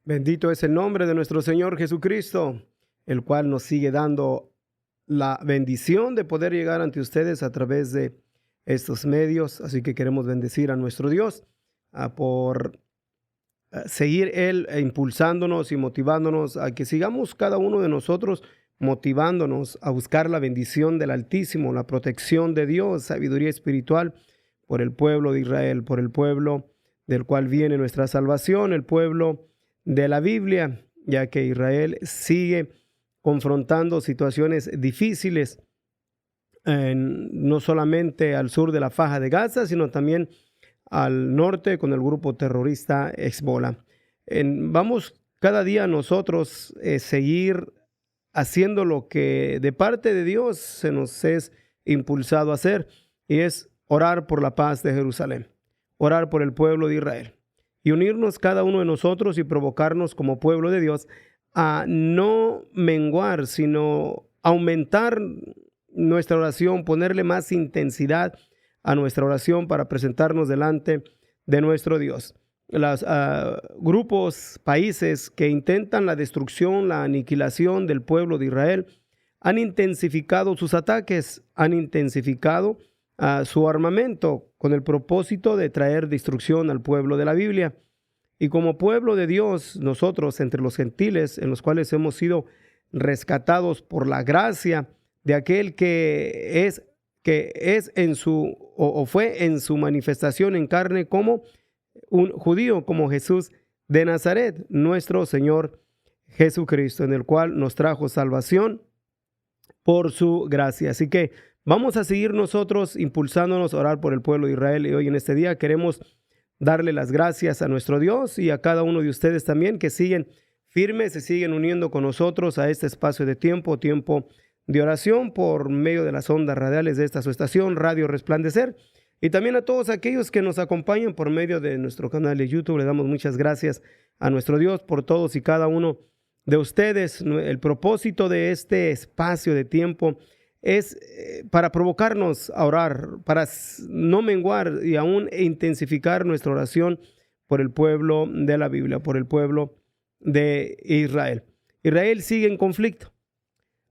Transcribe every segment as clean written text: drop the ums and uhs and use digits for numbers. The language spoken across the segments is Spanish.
Bendito es el nombre de nuestro Señor Jesucristo, el cual nos sigue dando la bendición de poder llegar ante ustedes a través de estos medios. Así que queremos bendecir a nuestro Dios por seguir Él impulsándonos y motivándonos a que sigamos cada uno de nosotros motivándonos a buscar la bendición del Altísimo, la protección de Dios, sabiduría espiritual por el pueblo de Israel, por el pueblo del cual viene nuestra salvación, el pueblo de la Biblia, ya que Israel sigue confrontando situaciones difíciles, no solamente al sur de la Faja de Gaza, sino también al norte con el grupo terrorista Hezbollah. Vamos cada día nosotros seguir haciendo lo que de parte de Dios se nos es impulsado a hacer, y es orar por la paz de Jerusalén, orar por el pueblo de Israel y unirnos cada uno de nosotros y provocarnos como pueblo de Dios a no menguar, sino aumentar nuestra oración, ponerle más intensidad a nuestra oración para presentarnos delante de nuestro Dios. Los grupos, países que intentan la destrucción, la aniquilación del pueblo de Israel, han intensificado sus ataques, han intensificado su armamento con el propósito de traer destrucción al pueblo de la Biblia. Y como pueblo de Dios, nosotros entre los gentiles, en los cuales hemos sido rescatados por la gracia de aquel que es en su o fue en su manifestación en carne como un judío, como Jesús de Nazaret, nuestro Señor Jesucristo, en el cual nos trajo salvación por su gracia. Así que vamos a seguir nosotros impulsándonos a orar por el pueblo de Israel, y hoy en este día queremos darle las gracias a nuestro Dios y a cada uno de ustedes también que siguen firmes, se siguen uniendo con nosotros a este espacio de tiempo de oración por medio de las ondas radiales de esta su estación, Radio Resplandecer. Y también a todos aquellos que nos acompañan por medio de nuestro canal de YouTube. Le damos muchas gracias a nuestro Dios por todos y cada uno de ustedes. El propósito de este espacio de tiempo es para provocarnos a orar, para no menguar y aún intensificar nuestra oración por el pueblo de la Biblia, por el pueblo de Israel. Israel sigue en conflicto,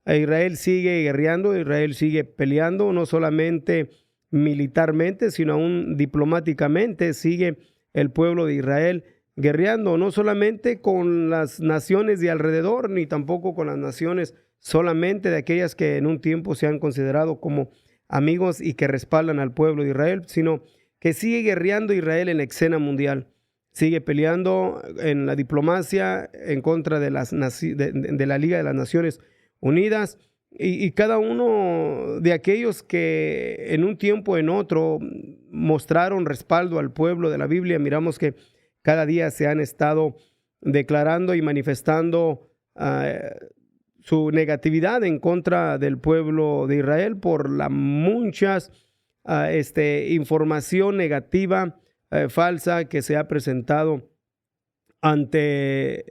Israel sigue guerreando, Israel sigue peleando, no solamente militarmente, sino aún diplomáticamente sigue el pueblo de Israel guerreando, no solamente con las naciones de alrededor, ni tampoco con las naciones solamente de aquellas que en un tiempo se han considerado como amigos y que respaldan al pueblo de Israel, sino que sigue guerreando Israel en la escena mundial, sigue peleando en la diplomacia en contra de la Liga de las Naciones Unidas, y cada uno de aquellos que en un tiempo o en otro mostraron respaldo al pueblo de la Biblia, miramos que cada día se han estado declarando y manifestando su negatividad en contra del pueblo de Israel por la muchas información negativa, falsa, que se ha presentado ante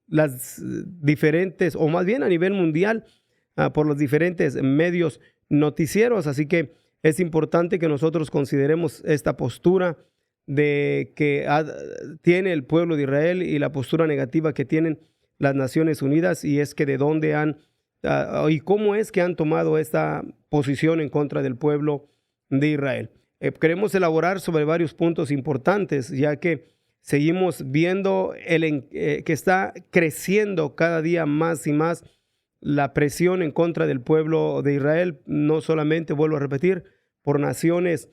las diferentes, o más bien a nivel mundial, por los diferentes medios noticieros. Así que es importante que nosotros consideremos esta postura de que tiene el pueblo de Israel y la postura negativa que tienen las Naciones Unidas, y es que de dónde han y cómo es que han tomado esta posición en contra del pueblo de Israel. Queremos elaborar sobre varios puntos importantes, ya que seguimos viendo que está creciendo cada día más y más la presión en contra del pueblo de Israel, no solamente, vuelvo a repetir, por naciones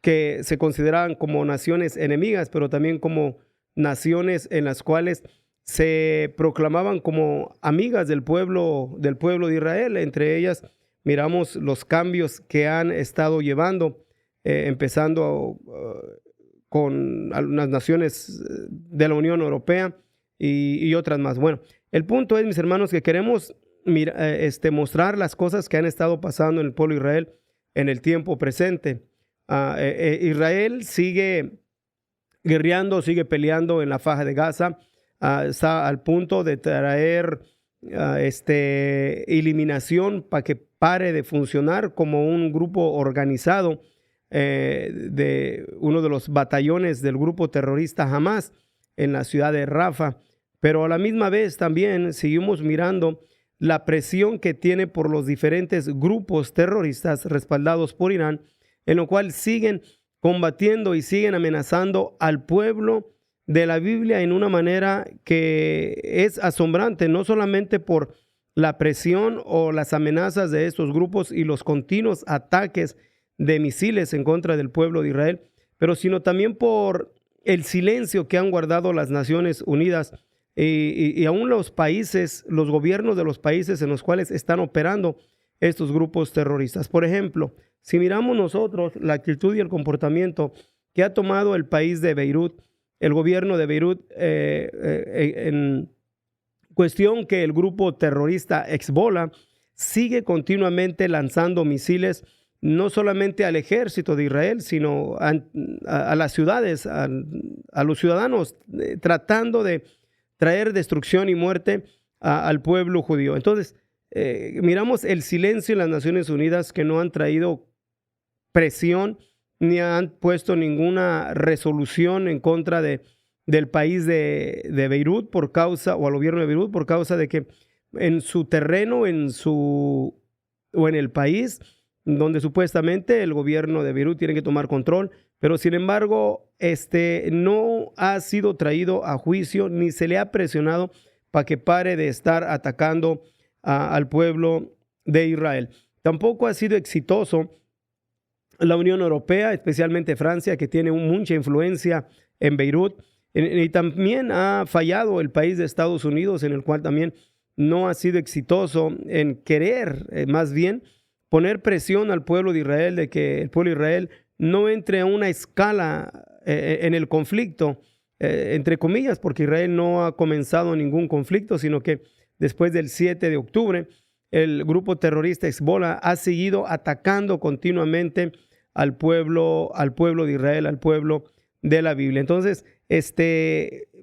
que se consideran como naciones enemigas, pero también como naciones en las cuales se proclamaban como amigas del pueblo de Israel. Entre ellas miramos los cambios que han estado llevando, empezando con algunas naciones de la Unión Europea y otras más. Bueno, el punto es, mis hermanos, que queremos mostrar las cosas que han estado pasando en el pueblo de Israel en el tiempo presente. Israel sigue guerreando, sigue peleando en la Faja de Gaza, está al punto de traer eliminación para que pare de funcionar como un grupo organizado de uno de los batallones del grupo terrorista Hamas en la ciudad de Rafah. Pero a la misma vez también seguimos mirando la presión que tiene por los diferentes grupos terroristas respaldados por Irán, en lo cual siguen combatiendo y siguen amenazando al pueblo de la Biblia en una manera que es asombrante, no solamente por la presión o las amenazas de estos grupos y los continuos ataques de misiles en contra del pueblo de Israel, pero sino también por el silencio que han guardado las Naciones Unidas y aún los países, los gobiernos de los países en los cuales están operando estos grupos terroristas. Por ejemplo, si miramos nosotros la actitud y el comportamiento que ha tomado el país de Beirut, el gobierno de Beirut, en cuestión que el grupo terrorista Hezbollah sigue continuamente lanzando misiles no solamente al ejército de Israel, sino a las ciudades, a los ciudadanos, tratando de traer destrucción y muerte al pueblo judío. Entonces, miramos el silencio en las Naciones Unidas, que no han traído presión ni han puesto ninguna resolución en contra del país de Beirut por causa, o al gobierno de Beirut, por causa de que en su terreno, o en el país donde supuestamente el gobierno de Beirut tiene que tomar control, pero sin embargo, no ha sido traído a juicio ni se le ha presionado para que pare de estar atacando al pueblo de Israel. Tampoco ha sido exitoso la Unión Europea, especialmente Francia, que tiene mucha influencia en Beirut, y también ha fallado el país de Estados Unidos, en el cual también no ha sido exitoso en querer, más bien, poner presión al pueblo de Israel, de que el pueblo de Israel no entre a una escala en el conflicto, entre comillas, porque Israel no ha comenzado ningún conflicto, sino que después del 7 de octubre, el grupo terrorista Hezbollah ha seguido atacando continuamente al pueblo de Israel, al pueblo de la Biblia. Entonces,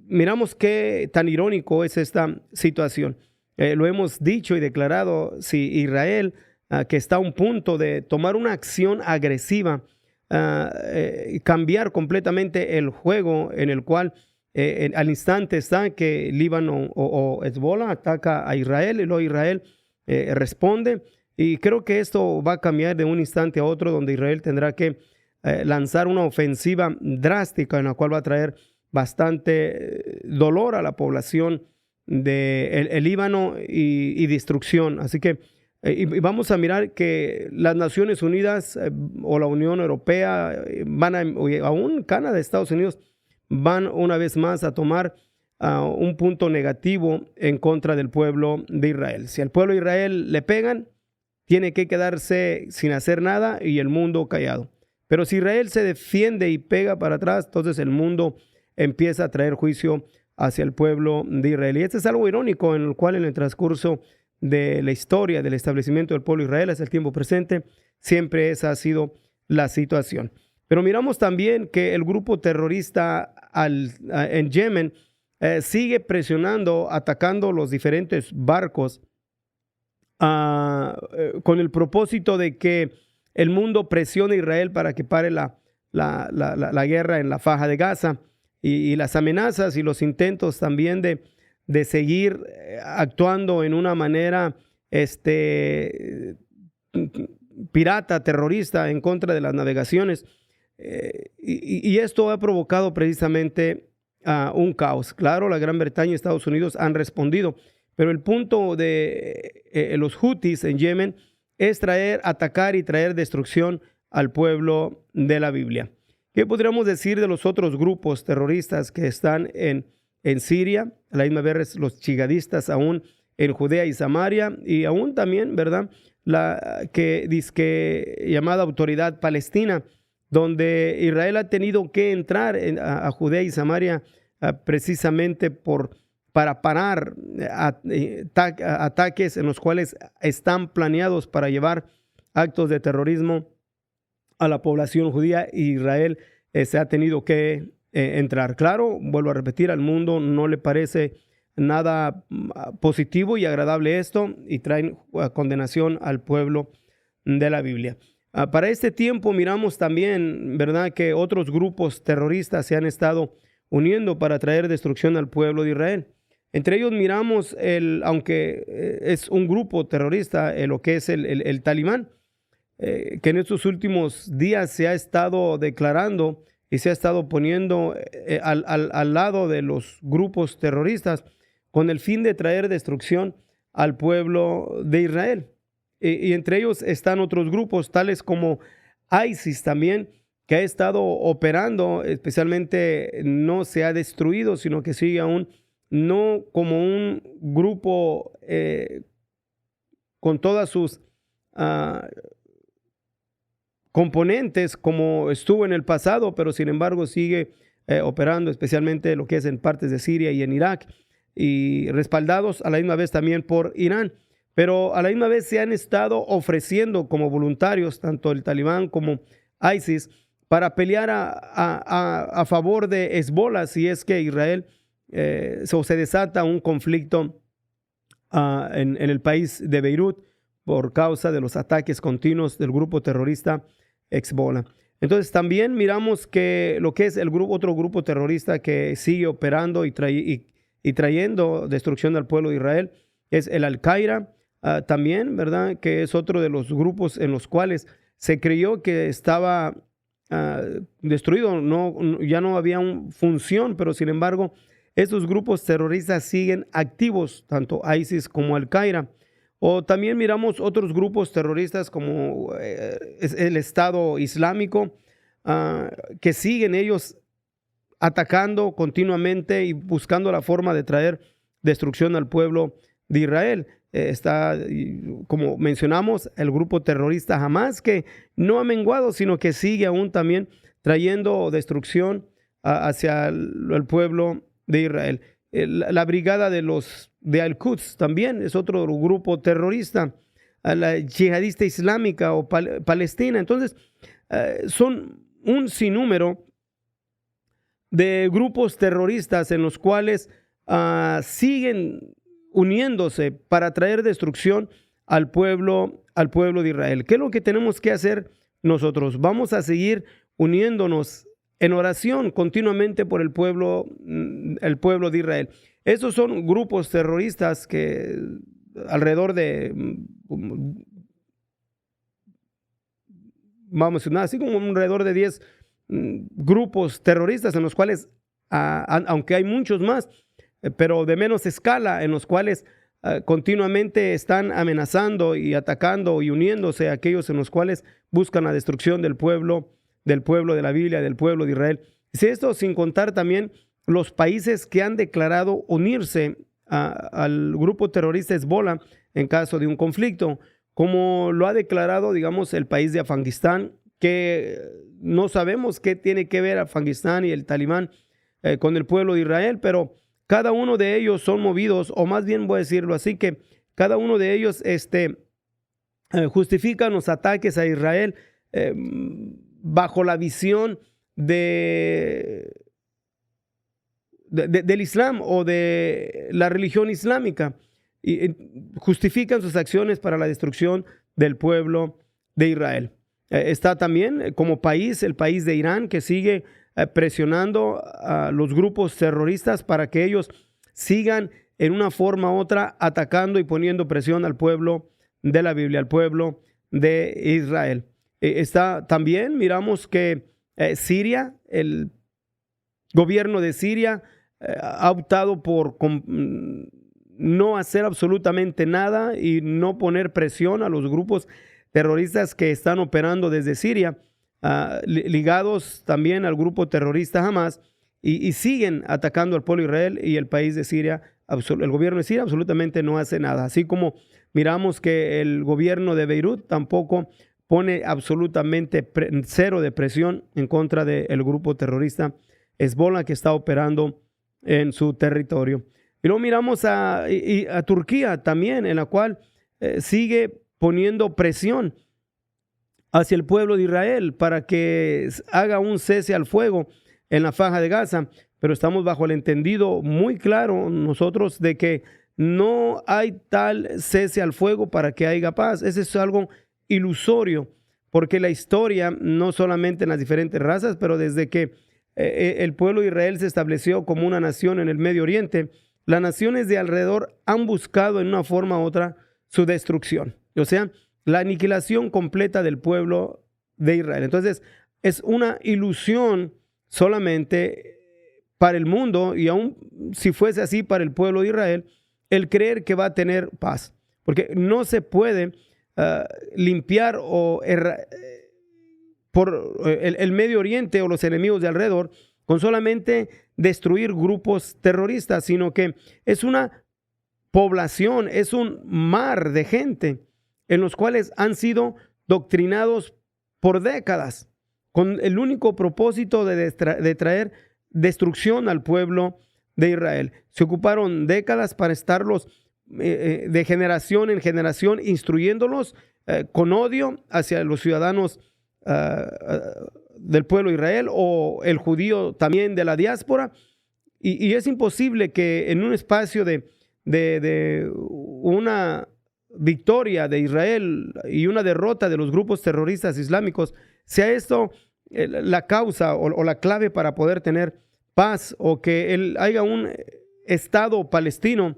miramos qué tan irónico es esta situación. Lo hemos dicho y declarado, si Israel, que está a un punto de tomar una acción agresiva, cambiar completamente el juego en el cual al instante está que Líbano o Hezbollah ataca a Israel y luego Israel responde, y creo que esto va a cambiar de un instante a otro, donde Israel tendrá que lanzar una ofensiva drástica en la cual va a traer bastante dolor a la población de el Líbano y destrucción. Así que y vamos a mirar que las Naciones Unidas o la Unión Europea aún Canadá, Estados Unidos, van una vez más a tomar un punto negativo en contra del pueblo de Israel. Si al pueblo de Israel le pegan, tiene que quedarse sin hacer nada y el mundo callado. Pero si Israel se defiende y pega para atrás, entonces el mundo empieza a traer juicio hacia el pueblo de Israel. Y este es algo irónico, en el cual en el transcurso de la historia del establecimiento del pueblo de Israel hasta el tiempo presente, siempre esa ha sido la situación. Pero miramos también que el grupo terrorista en Yemen sigue presionando, atacando los diferentes barcos con el propósito de que el mundo presione a Israel para que pare la guerra en la Faja de Gaza, y las amenazas y los intentos también de seguir actuando en una manera pirata, terrorista, en contra de las navegaciones. Y esto ha provocado precisamente un caos. Claro, la Gran Bretaña y Estados Unidos han respondido, pero el punto de los Houthis en Yemen es atacar y traer destrucción al pueblo de la Biblia. ¿Qué podríamos decir de los otros grupos terroristas que están en Siria? A la misma vez los yihadistas aún en Judea y Samaria, y aún también, ¿verdad?, la que dice llamada Autoridad Palestina, donde Israel ha tenido que entrar a Judea y Samaria precisamente para parar ataques en los cuales están planeados para llevar actos de terrorismo a la población judía, y Israel se ha tenido que entrar. Claro, vuelvo a repetir, al mundo no le parece nada positivo y agradable esto, y traen condenación al pueblo de la Biblia. Para este tiempo miramos también, ¿verdad?, que otros grupos terroristas se han estado uniendo para traer destrucción al pueblo de Israel. Entre ellos miramos, aunque es un grupo terrorista, lo que es el Talibán, que en estos últimos días se ha estado declarando y se ha estado poniendo al lado de los grupos terroristas con el fin de traer destrucción al pueblo de Israel. Y entre ellos están otros grupos, tales como ISIS también, que ha estado operando, especialmente no se ha destruido, sino que sigue aún, no como un grupo con todas sus componentes como estuvo en el pasado, pero sin embargo sigue operando, especialmente lo que es en partes de Siria y en Irak, y respaldados a la misma vez también por Irán. Pero a la misma vez se han estado ofreciendo como voluntarios, tanto el Talibán como ISIS, para pelear a favor de Hezbollah si es que Israel se desata un conflicto en el país de Beirut por causa de los ataques continuos del grupo terrorista Hezbollah. Entonces también miramos que lo que es otro grupo terrorista que sigue operando y trayendo destrucción al pueblo de Israel es el Al-Qaeda. También, ¿verdad?, que es otro de los grupos en los cuales se creyó que estaba destruido, ya no había función, pero sin embargo, estos grupos terroristas siguen activos, tanto ISIS como Al-Qaeda. O también miramos otros grupos terroristas como el Estado Islámico, que siguen ellos atacando continuamente y buscando la forma de traer destrucción al pueblo de Israel. Está, como mencionamos, el grupo terrorista Hamas, que no ha menguado, sino que sigue aún también trayendo destrucción hacia el pueblo de Israel. La brigada de Al-Quds también es otro grupo terrorista, la yihadista islámica o palestina. Entonces, son un sinnúmero de grupos terroristas en los cuales siguen uniéndose para traer destrucción al pueblo de Israel. ¿Qué es lo que tenemos que hacer nosotros? Vamos a seguir uniéndonos en oración continuamente por el pueblo de Israel. Esos son grupos terroristas que alrededor de, vamos a mencionar, así como alrededor de 10 grupos terroristas en los cuales, aunque hay muchos más, pero de menos escala, en los cuales continuamente están amenazando y atacando y uniéndose a aquellos en los cuales buscan la destrucción del pueblo de la Biblia, del pueblo de Israel. Y esto sin contar también los países que han declarado unirse al grupo terrorista Hezbollah en caso de un conflicto, como lo ha declarado, digamos, el país de Afganistán, que no sabemos qué tiene que ver Afganistán y el Talibán con el pueblo de Israel, pero cada uno de ellos son movidos, o más bien voy a decirlo así, que cada uno de ellos justifican los ataques a Israel bajo la visión del Islam o de la religión islámica, y justifican sus acciones para la destrucción del pueblo de Israel. Está también como país el país de Irán, que sigue presionando a los grupos terroristas para que ellos sigan en una forma u otra atacando y poniendo presión al pueblo de la Biblia, al pueblo de Israel. Está también, miramos que Siria, el gobierno de Siria ha optado por no hacer absolutamente nada y no poner presión a los grupos terroristas que están operando desde Siria, ligados también al grupo terrorista Hamas, y siguen atacando al pueblo de Israel, y el país de Siria, el gobierno de Siria absolutamente no hace nada. Así como miramos que el gobierno de Beirut tampoco pone absolutamente cero de presión en contra del grupo terrorista Hezbollah, que está operando en su territorio. Y luego miramos a Turquía también, en la cual sigue poniendo presión hacia el pueblo de Israel para que haga un cese al fuego en la Franja de Gaza, pero estamos bajo el entendido muy claro nosotros de que no hay tal cese al fuego para que haya paz. Ese es algo ilusorio, porque la historia, no solamente en las diferentes razas, pero desde que el pueblo de Israel se estableció como una nación en el Medio Oriente, las naciones de alrededor han buscado en una forma u otra su destrucción, o sea, la aniquilación completa del pueblo de Israel. Entonces, es una ilusión solamente para el mundo, y aún si fuese así para el pueblo de Israel, el creer que va a tener paz, porque no se puede limpiar por el Medio Oriente o los enemigos de alrededor con solamente destruir grupos terroristas, sino que es una población, es un mar de gente en los cuales han sido doctrinados por décadas con el único propósito de traer destrucción al pueblo de Israel. Se ocuparon décadas para estarlos de generación en generación instruyéndolos con odio hacia los ciudadanos del pueblo de Israel o el judío también de la diáspora, y es imposible que en un espacio de una victoria de Israel y una derrota de los grupos terroristas islámicos sea esto la causa o la clave para poder tener paz, o que haya un Estado palestino.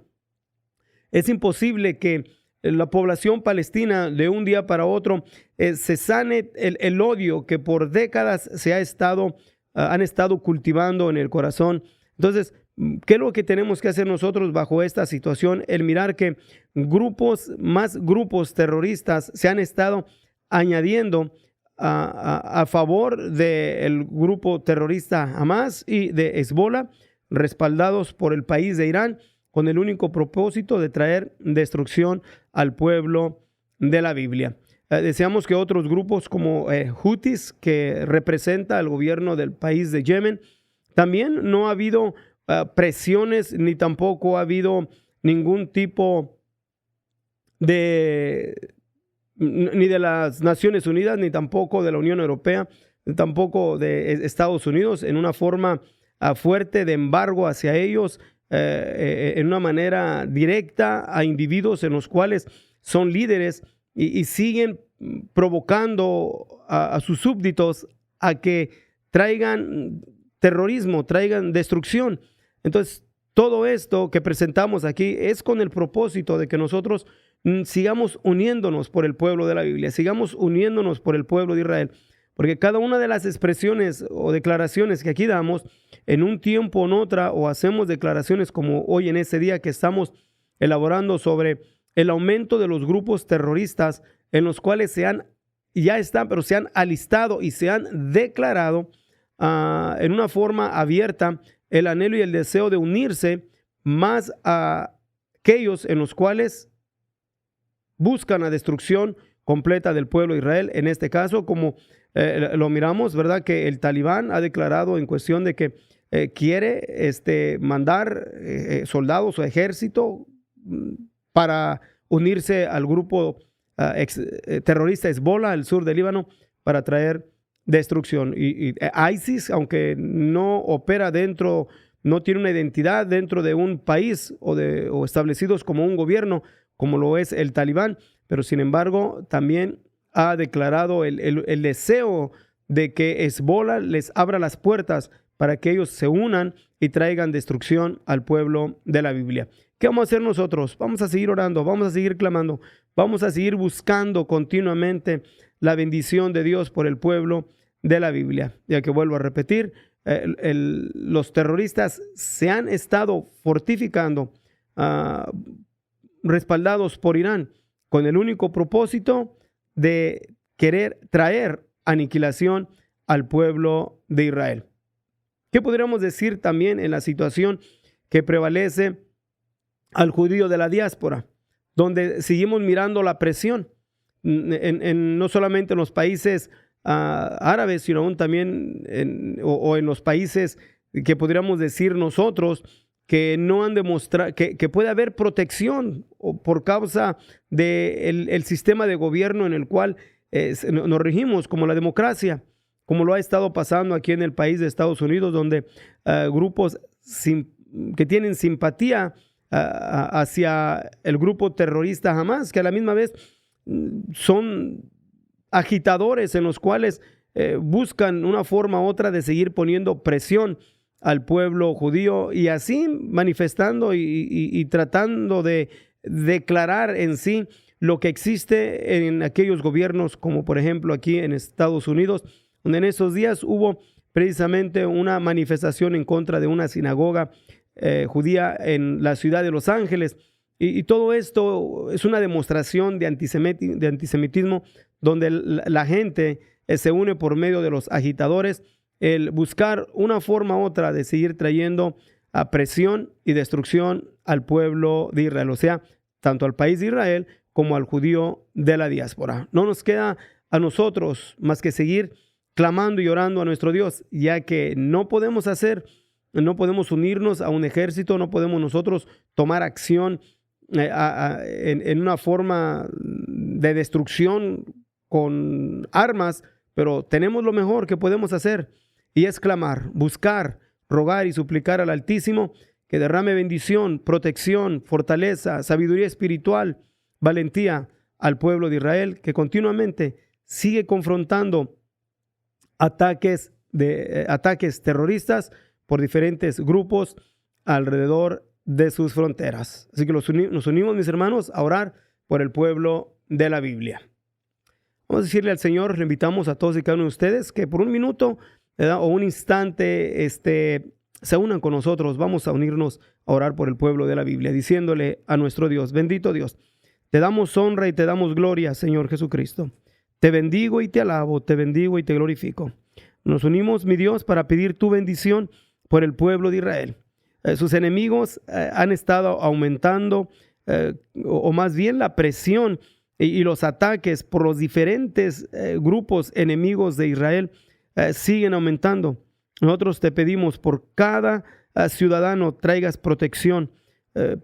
Es imposible que la población palestina de un día para otro se sane el odio que por décadas han estado cultivando en el corazón. Entonces, ¿qué es lo que tenemos que hacer nosotros bajo esta situación? El mirar que más grupos terroristas se han estado añadiendo a favor del grupo terrorista Hamas y de Hezbollah, respaldados por el país de Irán, con el único propósito de traer destrucción al pueblo de la Biblia. Deseamos que otros grupos como Houthis, que representa al gobierno del país de Yemen, también no ha habido presiones, ni tampoco ha habido ningún tipo ni de las Naciones Unidas, ni tampoco de la Unión Europea, ni tampoco de Estados Unidos, en una forma fuerte de embargo hacia ellos, en una manera directa a individuos en los cuales son líderes y siguen provocando a sus súbditos a que traigan terrorismo, traigan destrucción. Entonces, todo esto que presentamos aquí es con el propósito de que nosotros sigamos uniéndonos por el pueblo de la Biblia, sigamos uniéndonos por el pueblo de Israel, porque cada una de las expresiones o declaraciones que aquí damos en un tiempo o en otra, o hacemos declaraciones como hoy en ese día que estamos elaborando sobre el aumento de los grupos terroristas en los cuales se han alistado y se han declarado en una forma abierta el anhelo y el deseo de unirse más a aquellos en los cuales buscan la destrucción completa del pueblo de Israel. En este caso, como lo miramos, ¿verdad? Que el Talibán ha declarado en cuestión de que quiere mandar soldados o ejército para unirse al grupo terrorista Hezbollah al sur del Líbano para traer destrucción. Y ISIS, aunque no opera no tiene una identidad dentro de un país o establecidos como un gobierno, como lo es el Talibán, pero sin embargo también ha declarado el deseo de que Hezbollah les abra las puertas para que ellos se unan y traigan destrucción al pueblo de la Biblia. ¿Qué vamos a hacer nosotros? Vamos a seguir orando, vamos a seguir clamando, vamos a seguir buscando continuamente la bendición de Dios por el pueblo de la Biblia. Ya que vuelvo a repetir, los terroristas se han estado fortificando, respaldados por Irán, con el único propósito de querer traer aniquilación al pueblo de Israel. ¿Qué podríamos decir también en la situación que prevalece al judío de la diáspora, donde seguimos mirando la presión no solamente en los países árabes, sino aún también en los países que podríamos decir nosotros que no han demostrado que puede haber protección por causa del sistema de gobierno en el cual nos regimos, como la democracia, como lo ha estado pasando aquí en el país de Estados Unidos, donde grupos que tienen simpatía hacia el grupo terrorista Hamas, que a la misma vez son agitadores en los cuales buscan una forma u otra de seguir poniendo presión al pueblo judío y así manifestando y tratando de declarar en sí lo que existe en aquellos gobiernos, como por ejemplo aquí en Estados Unidos, donde en esos días hubo precisamente una manifestación en contra de una sinagoga judía en la ciudad de Los Ángeles. Y todo esto es una demostración de antisemitismo, donde la gente se une por medio de los agitadores, el buscar una forma u otra de seguir trayendo a presión y destrucción al pueblo de Israel, o sea, tanto al país de Israel como al judío de la diáspora. No nos queda a nosotros más que seguir clamando y orando a nuestro Dios, ya que no podemos unirnos a un ejército, no podemos nosotros tomar acción en una forma de destrucción con armas, pero tenemos lo mejor que podemos hacer y es clamar, buscar, rogar y suplicar al Altísimo que derrame bendición, protección, fortaleza, sabiduría espiritual, valentía al pueblo de Israel, que continuamente sigue confrontando ataques terroristas por diferentes grupos alrededor de sus fronteras. Así que nos unimos, mis hermanos, a orar por el pueblo de la Biblia. Vamos a decirle al Señor, le invitamos a todos y cada uno de ustedes que por un minuto o un instante se unan con nosotros. Vamos a unirnos a orar por el pueblo de la Biblia, diciéndole a nuestro Dios: bendito Dios, te damos honra y te damos gloria, Señor Jesucristo. Te bendigo y te alabo, te bendigo y te glorifico. Nos unimos, mi Dios, para pedir tu bendición por el pueblo de Israel. Sus enemigos han estado aumentando, o más bien la presión y los ataques por los diferentes grupos enemigos de Israel siguen aumentando. Nosotros te pedimos por cada ciudadano traigas protección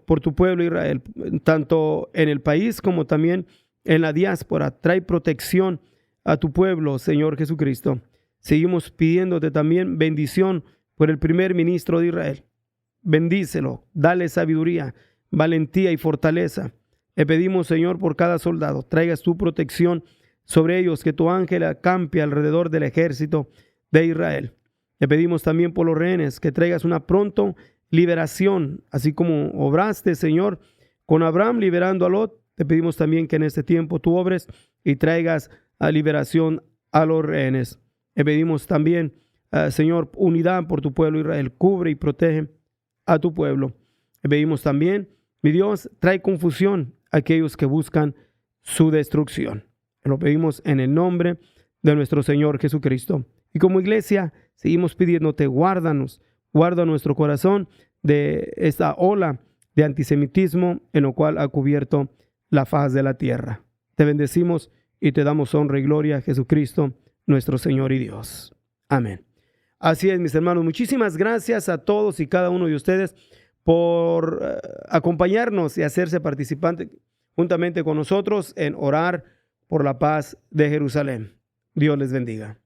por tu pueblo Israel, tanto en el país como también en la diáspora. Trae protección a tu pueblo, Señor Jesucristo. Seguimos pidiéndote también bendición por el primer ministro de Israel. Bendícelo, dale sabiduría, valentía y fortaleza. Le pedimos, Señor, por cada soldado, traigas tu protección sobre ellos, que tu ángel acampe alrededor del ejército de Israel. Le pedimos también por los rehenes, que traigas una pronto liberación, así como obraste, Señor, con Abraham liberando a Lot. Te pedimos también que en este tiempo tú obres y traigas a liberación a los rehenes. Le pedimos también, Señor, unidad por tu pueblo Israel. Cubre y protege a tu pueblo. Le pedimos también, mi Dios, trae confusión a aquellos que buscan su destrucción. Lo pedimos en el nombre de nuestro Señor Jesucristo. Y como iglesia, seguimos pidiéndote, guárdanos, guarda nuestro corazón de esta ola de antisemitismo en lo cual ha cubierto la faz de la tierra. Te bendecimos y te damos honra y gloria a Jesucristo, nuestro Señor y Dios. Amén. Así es, mis hermanos. Muchísimas gracias a todos y cada uno de ustedes por acompañarnos y hacerse participantes juntamente con nosotros en orar por la paz de Jerusalén. Dios les bendiga.